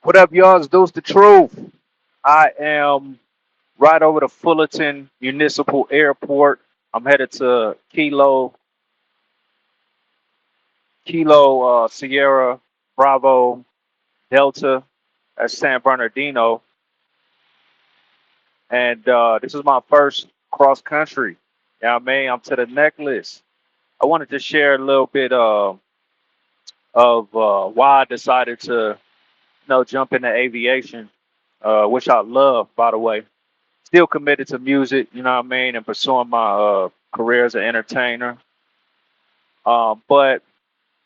What up, y'all? It's Deuce the Truth. I am right over the Fullerton Municipal Airport. I'm headed to Kilo Sierra Bravo Delta at San Bernardino, and this is my first cross country. Yeah, I mean, I'm to the necklace. I wanted to share a little bit of why I decided to, jump into aviation, which I love, by the way. Still committed to music, you know what I mean, and pursuing my career as an entertainer. But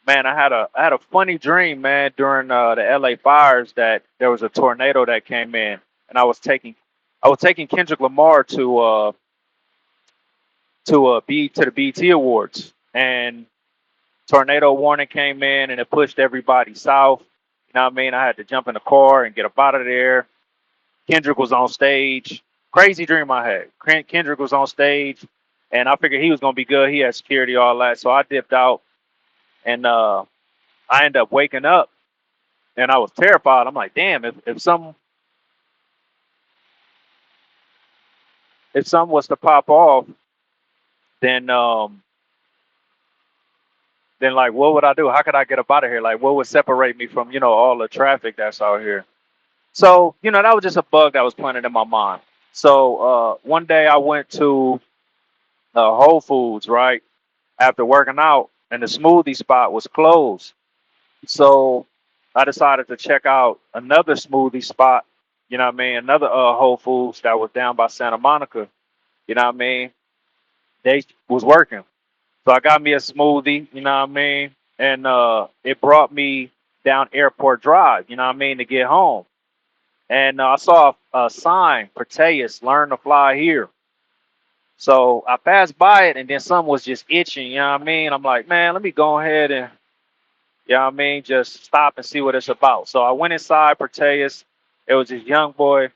man, I had a funny dream, man, during the LA fires that there was a tornado that came in, and I was taking Kendrick Lamar to the BT Awards, and tornado warning came in, and it pushed everybody south. You know what I mean? I had to jump in the car and get up out of there. Kendrick was on stage. Crazy dream I had. Kendrick was on stage, and I figured he was gonna be good. He had security, all that. So I dipped out, and I ended up waking up, and I was terrified. I'm like, damn, if something was to pop off, then then like what would I do? How could I get up out of here? Like what would separate me from all the traffic that's out here? So that was just a bug that was planted in my mind. So one day I went to Whole Foods, right, after working out, and the smoothie spot was closed. So I decided to check out another smoothie spot, you know what I mean, another Whole Foods that was down by Santa Monica, you know what I mean. They was working. So I got me a smoothie, you know what I mean, and it brought me down Airport Drive, you know what I mean, to get home. And I saw a sign, Proteus, learn to fly here. So I passed by it, and then something was just itching, you know what I mean. I'm like, man, let me go ahead and, you know what I mean, just stop and see what it's about. So I went inside Proteus. It was this young boy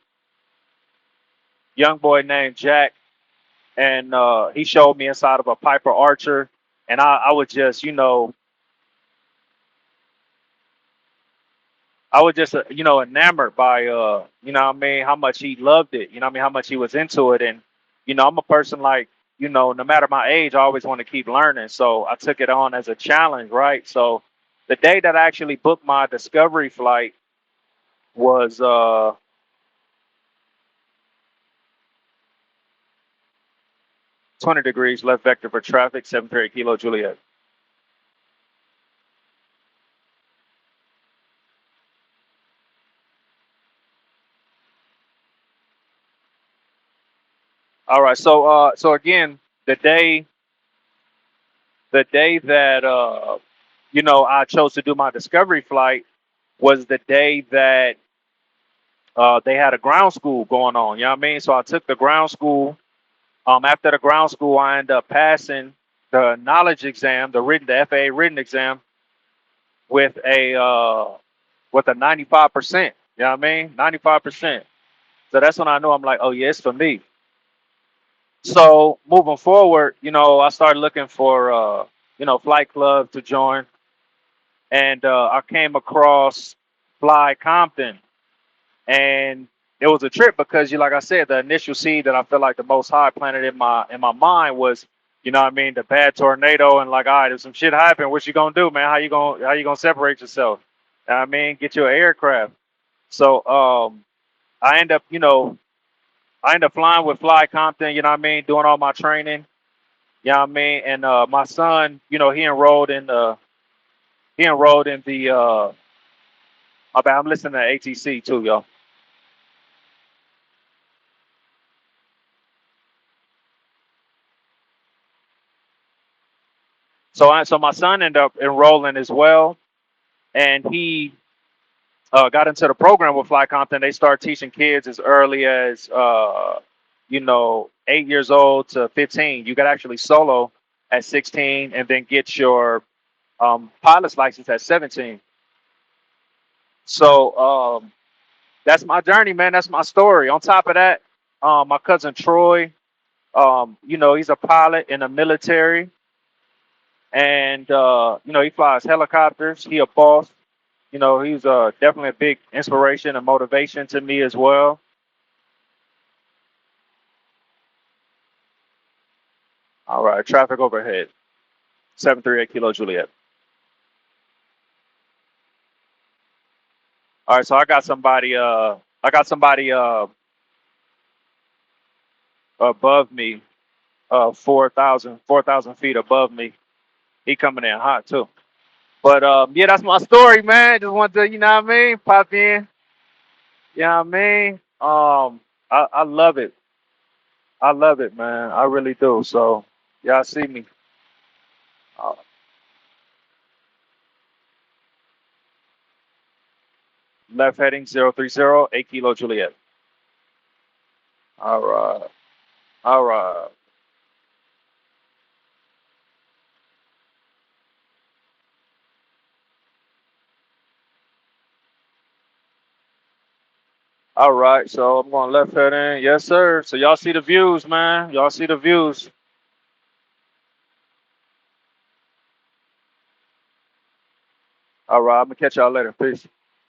named Jack, and he showed me inside of a Piper Archer, and I was just, I was just, enamored by, what I mean, how much he loved it. You know what I mean, how much he was into it, and I'm a person like, no matter my age, I always want to keep learning. So I took it on as a challenge, right? So the day that I actually booked my discovery flight was 20 degrees left vector for traffic, 738 Kilo Juliet. All right. So again, the day the day that I chose to do my discovery flight was the day that they had a ground school going on. You know what I mean? So I took the ground school. After the ground school, I ended up passing the knowledge exam, the FAA written exam, with a 95%. You know what I mean? 95%. So that's when I knew, I'm like, oh yeah, it's for me. So moving forward, I started looking for flight club to join, and I came across Fly Compton, and it was a trip because, like I said, the initial seed that I felt like the Most High planted in my mind was, what I mean, the bad tornado, and like, all right, if some shit happened, what you gonna do, man? How you gonna separate yourself? You know what I mean, get you an aircraft. So I end up, I end up flying with Fly Compton. You know what I mean, doing all my training. You know what I mean, and my son, he enrolled in the. My bad, I'm listening to ATC too, y'all. So my son ended up enrolling as well, and he got into the program with Fly Compton. They start teaching kids as early as 8 years old to 15. You could actually solo at 16, and then get your pilot's license at 17. So that's my journey, man. That's my story. On top of that, my cousin Troy, he's a pilot in the military, and he flies helicopters. He a boss. You know, he's definitely a big inspiration and motivation to me as well. All right, traffic overhead, 738 Kilo Juliet. All right, so I got somebody above me, 4,000 feet above me. He coming in hot too. But yeah, that's my story, man. Just want to, you know what I mean, pop in. You know what I mean? I love it. I love it, man. I really do. So, y'all see me. Uh, left heading 030, 8 Kilo Juliet. All right. All right. All right. So I'm going left heading. Yes, sir. So y'all see the views, man. Y'all see the views. All right. I'm going to catch y'all later. Peace.